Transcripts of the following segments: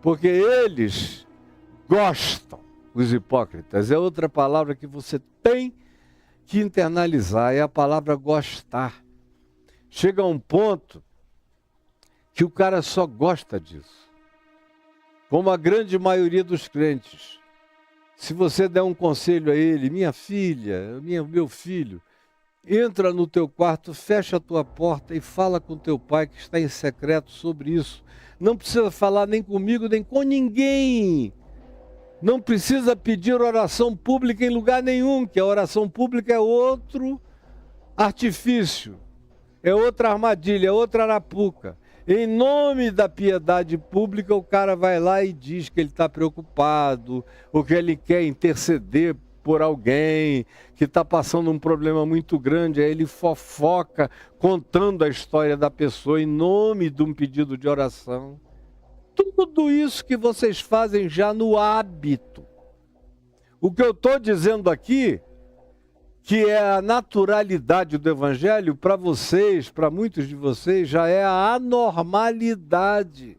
Porque eles gostam, os hipócritas. É outra palavra que você tem que internalizar, é a palavra gostar. Chega a um ponto que o cara só gosta disso. Como a grande maioria dos crentes. Se você der um conselho a ele, minha filha, meu filho, entra no teu quarto, fecha a tua porta e fala com teu pai que está em secreto sobre isso. Não precisa falar nem comigo, nem com ninguém. Não precisa pedir oração pública em lugar nenhum, que a oração pública é outro artifício, é outra armadilha, é outra arapuca. Em nome da piedade pública, o cara vai lá e diz que ele está preocupado, ou que ele quer interceder por alguém que está passando um problema muito grande, aí ele fofoca contando a história da pessoa em nome de um pedido de oração. Tudo isso que vocês fazem já no hábito. O que eu estou dizendo aqui, que é a naturalidade do Evangelho, para vocês, para muitos de vocês, já é a anormalidade.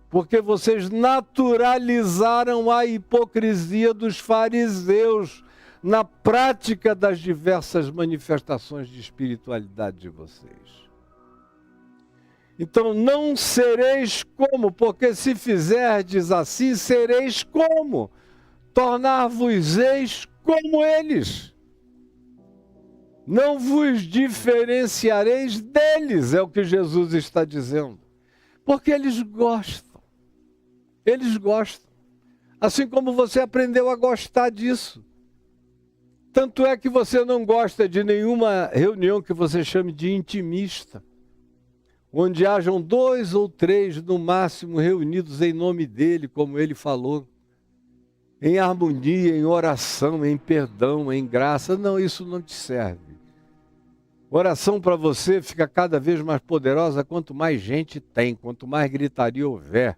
Porque vocês naturalizaram a hipocrisia dos fariseus na prática das diversas manifestações de espiritualidade de vocês. Então não sereis como, porque se fizerdes assim, sereis como? Tornar-vos-eis como eles. Não vos diferenciareis deles, é o que Jesus está dizendo. Porque eles gostam. Eles gostam. Assim como você aprendeu a gostar disso. Tanto é que você não gosta de nenhuma reunião que você chame de intimista, onde hajam 2 ou 3 no máximo reunidos em nome dele, como ele falou, em harmonia, em oração, em perdão, em graça. Não, isso não te serve. Oração para você fica cada vez mais poderosa quanto mais gente tem, quanto mais gritaria houver,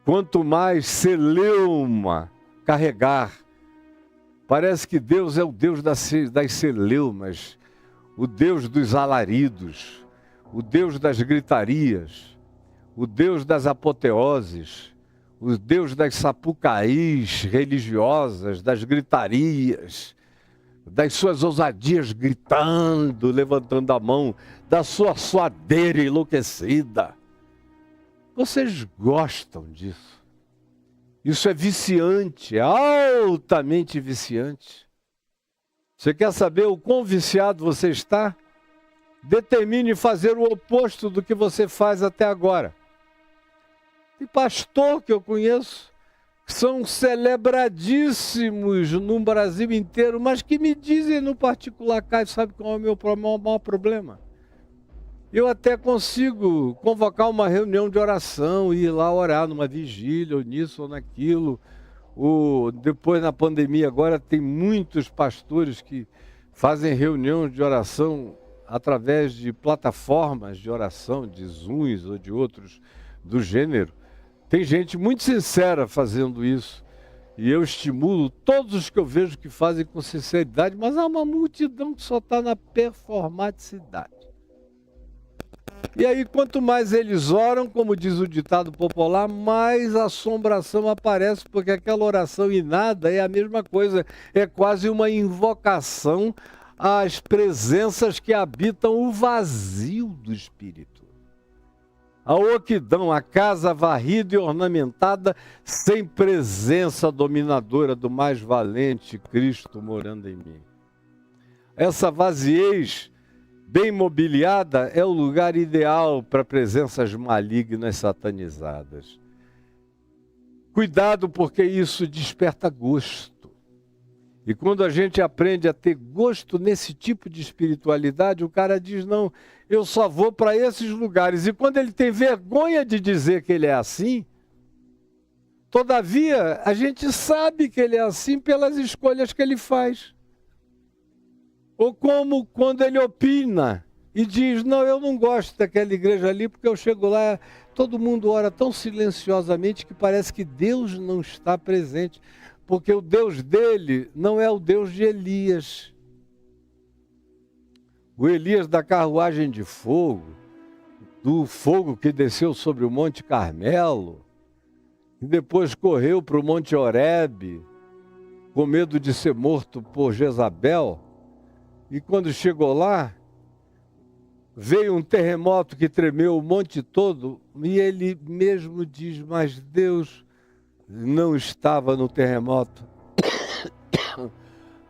quanto mais celeuma carregar. Parece que Deus é o Deus das celeumas, o Deus dos alaridos, o Deus das gritarias, o Deus das apoteoses, o Deus das sapucaís religiosas, das gritarias, das suas ousadias gritando, levantando a mão, da sua suadeira enlouquecida. Vocês gostam disso. Isso é viciante, é altamente viciante. Você quer saber o quão viciado você está? Determine fazer o oposto do que você faz até agora. Tem pastor que eu conheço, que são celebradíssimos no Brasil inteiro, mas que me dizem no particular, Caio, sabe qual é o meu maior problema? Eu até consigo convocar uma reunião de oração, ir lá orar numa vigília, ou nisso ou naquilo. Depois, na pandemia, agora tem muitos pastores que fazem reuniões de oração através de plataformas de oração, de Zooms ou de outros do gênero. Tem gente muito sincera fazendo isso. E eu estimulo todos os que eu vejo que fazem com sinceridade, mas há uma multidão que só está na performaticidade. E aí, quanto mais eles oram, como diz o ditado popular, mais assombração aparece, porque aquela oração e nada é a mesma coisa. É quase uma invocação às presenças que habitam o vazio do espírito. A oquidão, a casa varrida e ornamentada, sem presença dominadora do mais valente Cristo morando em mim. Essa vaziez bem mobiliada é o lugar ideal para presenças malignas satanizadas. Cuidado, porque isso desperta gosto. E quando a gente aprende a ter gosto nesse tipo de espiritualidade, o cara diz, não, eu só vou para esses lugares. E quando ele tem vergonha de dizer que ele é assim, todavia, a gente sabe que ele é assim pelas escolhas que ele faz. Ou como quando ele opina e diz, não, eu não gosto daquela igreja ali, porque eu chego lá, todo mundo ora tão silenciosamente que parece que Deus não está presente. Porque o Deus dele não é o Deus de Elias. O Elias da carruagem de fogo, do fogo que desceu sobre o Monte Carmelo, e depois correu para o Monte Horebe, com medo de ser morto por Jezabel, e quando chegou lá, veio um terremoto que tremeu o monte todo, e ele mesmo diz, mas Deus não estava no terremoto,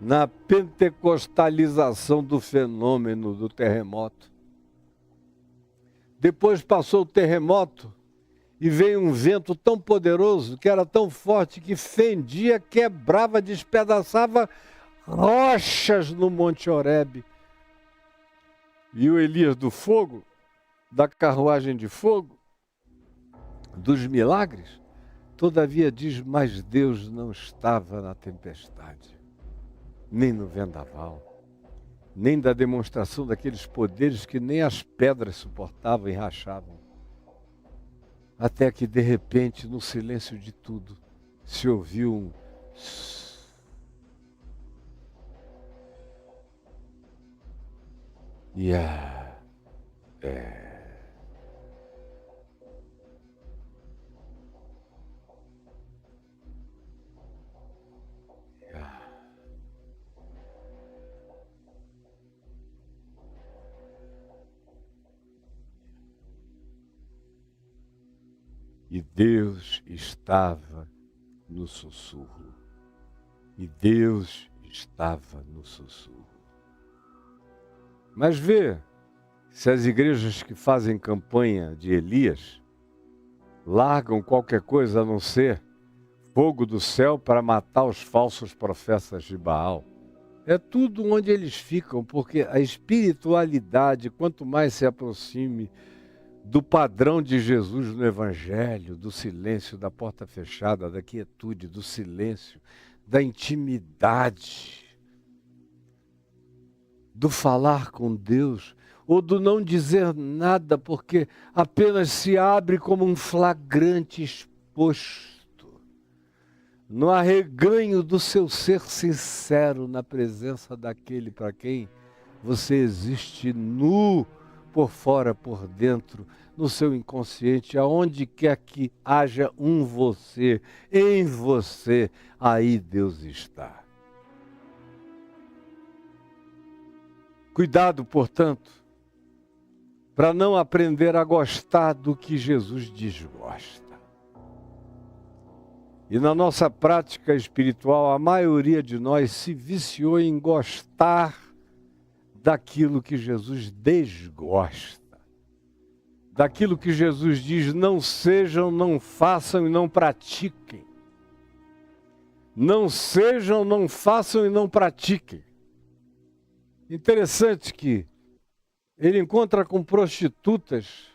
na pentecostalização do fenômeno do terremoto. Depois passou o terremoto e veio um vento tão poderoso, que era tão forte, que fendia, quebrava, despedaçava rochas no Monte Horebe. E o Elias do fogo, da carruagem de fogo, dos milagres, todavia diz, mas Deus não estava na tempestade, nem no vendaval, nem da demonstração daqueles poderes que nem as pedras suportavam e rachavam. Até que, de repente, no silêncio de tudo, se ouviu um... E Deus estava no sussurro. E Deus estava no sussurro. Mas vê, se as igrejas que fazem campanha de Elias largam qualquer coisa a não ser fogo do céu para matar os falsos profetas de Baal. É tudo onde eles ficam, porque a espiritualidade, quanto mais se aproxime do padrão de Jesus no Evangelho, do silêncio, da porta fechada, da quietude, do silêncio, da intimidade, do falar com Deus, ou do não dizer nada, porque apenas se abre como um flagrante exposto, no arreganho do seu ser sincero, na presença daquele para quem você existe nu, por fora, por dentro, no seu inconsciente, aonde quer que haja um você, em você, aí Deus está. Cuidado, portanto, para não aprender a gostar do que Jesus desgosta. E na nossa prática espiritual, a maioria de nós se viciou em gostar daquilo que Jesus desgosta. Daquilo que Jesus diz, não sejam, não façam e não pratiquem. Não sejam, não façam e não pratiquem. Interessante que ele encontra com prostitutas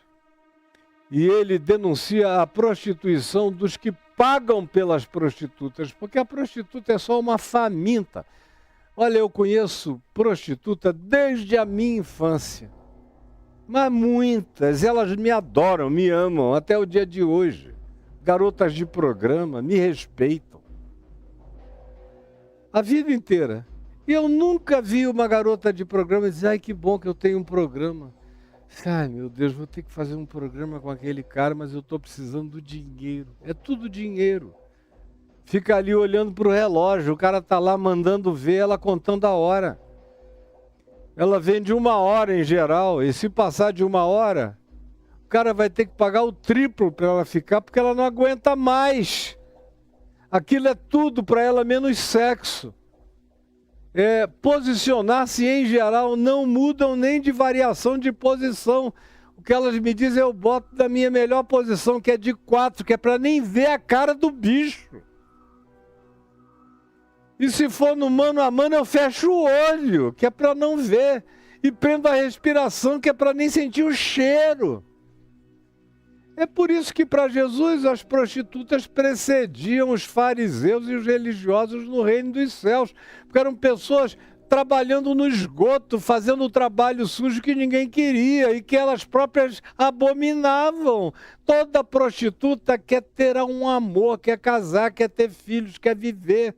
e ele denuncia a prostituição dos que pagam pelas prostitutas, porque a prostituta é só uma faminta. Olha, eu conheço prostituta desde a minha infância, mas muitas, elas me adoram, me amam até o dia de hoje. Garotas de programa, me respeitam. A vida inteira. E eu nunca vi uma garota de programa dizer, ai, que bom que eu tenho um programa. Ai, meu Deus, vou ter que fazer um programa com aquele cara, mas eu estou precisando do dinheiro. É tudo dinheiro. Fica ali olhando para o relógio, o cara está lá mandando ver, ela contando a hora. Ela vende 1 hora em geral, e se passar de 1 hora, o cara vai ter que pagar o triplo para ela ficar, porque ela não aguenta mais. Aquilo é tudo para ela, menos sexo. Posicionar-se em geral não mudam nem de variação de posição. O que elas me dizem, eu boto da minha melhor posição, que é de 4, que é para nem ver a cara do bicho. E se for no mano a mano, eu fecho o olho, que é para não ver. E prendo a respiração, que é para nem sentir o cheiro. É por isso que para Jesus as prostitutas precediam os fariseus e os religiosos no reino dos céus. Porque eram pessoas trabalhando no esgoto, fazendo o trabalho sujo que ninguém queria e que elas próprias abominavam. Toda prostituta quer ter um amor, quer casar, quer ter filhos, quer viver.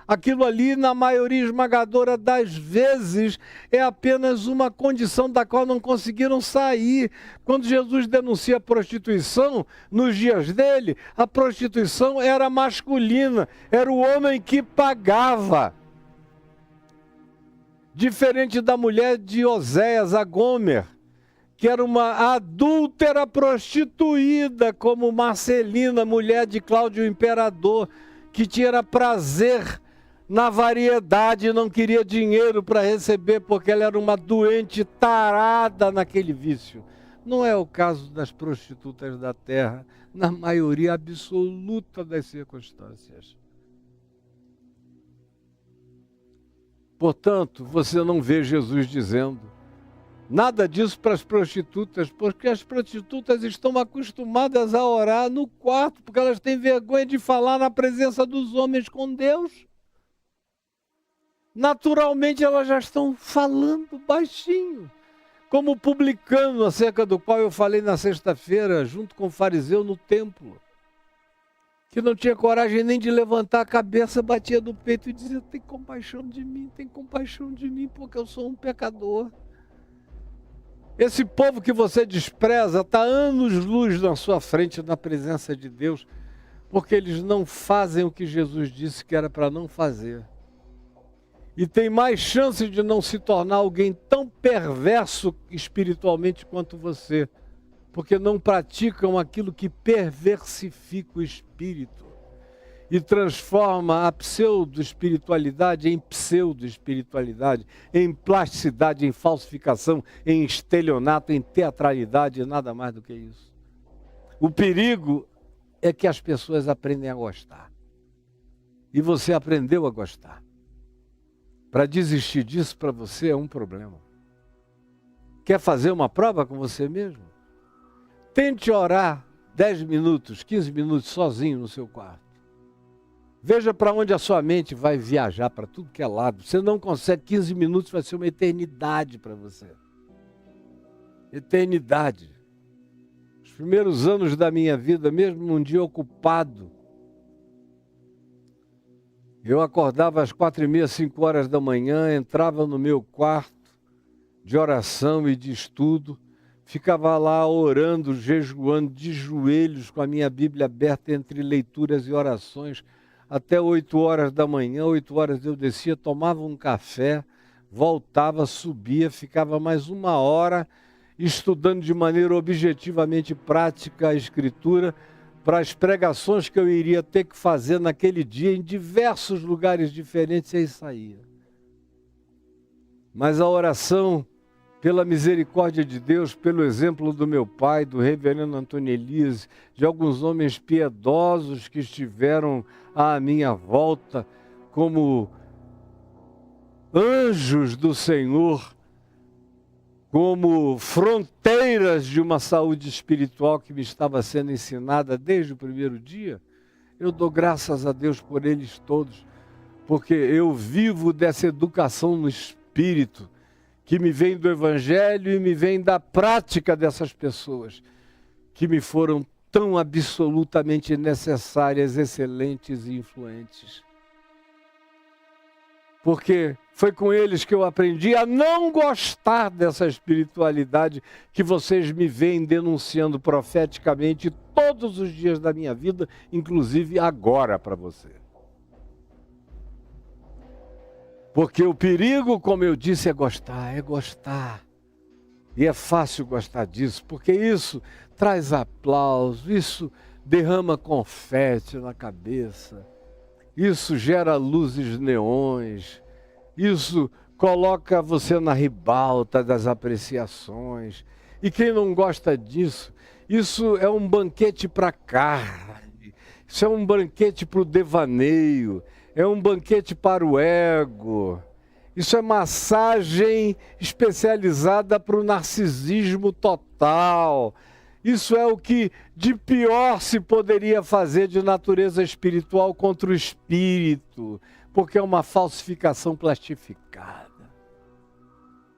Aquilo ali, na maioria esmagadora das vezes, é apenas uma condição da qual não conseguiram sair. Quando Jesus denuncia a prostituição, nos dias dele, a prostituição era masculina, era o homem que pagava. Diferente da mulher de Oséias, a Gomer, que era uma adúltera prostituída, como Marcelina, mulher de Cláudio Imperador, que tinha prazer na variedade, não queria dinheiro para receber, porque ela era uma doente tarada naquele vício. Não é o caso das prostitutas da terra, na maioria absoluta das circunstâncias. Portanto, você não vê Jesus dizendo nada disso para as prostitutas, porque as prostitutas estão acostumadas a orar no quarto, porque elas têm vergonha de falar na presença dos homens com Deus. Naturalmente elas já estão falando baixinho, como o publicano, acerca do qual eu falei na sexta-feira, junto com o fariseu no templo, que não tinha coragem nem de levantar a cabeça, batia no peito e dizia: tem compaixão de mim, porque eu sou um pecador. Esse povo que você despreza está anos-luz na sua frente, na presença de Deus, porque eles não fazem o que Jesus disse que era para não fazer. E tem mais chance de não se tornar alguém tão perverso espiritualmente quanto você, porque não praticam aquilo que perversifica o espírito e transforma a pseudo-espiritualidade em pseudo-espiritualidade, em plasticidade, em falsificação, em estelionato, em teatralidade e nada mais do que isso. O perigo é que as pessoas aprendem a gostar. E você aprendeu a gostar. Para desistir disso, para você é um problema. Quer fazer uma prova com você mesmo? Tente orar 10 minutos, 15 minutos sozinho no seu quarto. Veja para onde a sua mente vai viajar, para tudo que é lado. Você não consegue, 15 minutos vai ser uma eternidade para você. Eternidade. Os primeiros anos da minha vida, mesmo num dia ocupado, eu acordava às 4h30, 5 horas da manhã, entrava no meu quarto de oração e de estudo, ficava lá orando, jejuando, de joelhos, com a minha Bíblia aberta entre leituras e orações, até 8 horas da manhã. 8 horas eu descia, tomava um café, voltava, subia, ficava mais 1 hora estudando de maneira objetivamente prática a Escritura, para as pregações que eu iria ter que fazer naquele dia em diversos lugares diferentes, e aí saía. Mas a oração, pela misericórdia de Deus, pelo exemplo do meu pai, do reverendo Antônio Elias, de alguns homens piedosos que estiveram à minha volta, como anjos do Senhor, como fronteiras de uma saúde espiritual que me estava sendo ensinada desde o primeiro dia, eu dou graças a Deus por eles todos, porque eu vivo dessa educação no espírito, que me vem do Evangelho e me vem da prática dessas pessoas, que me foram tão absolutamente necessárias, excelentes e influentes. Porque foi com eles que eu aprendi a não gostar dessa espiritualidade que vocês me veem denunciando profeticamente todos os dias da minha vida, inclusive agora para você. Porque o perigo, como eu disse, é gostar, é gostar. E é fácil gostar disso, porque isso traz aplauso, isso derrama confete na cabeça, isso gera luzes neons, isso coloca você na ribalta das apreciações. E quem não gosta disso, isso é um banquete para a carne, isso é um banquete para o devaneio, é um banquete para o ego. Isso é massagem especializada para o narcisismo total. Isso é o que de pior se poderia fazer de natureza espiritual contra o espírito, porque é uma falsificação plastificada.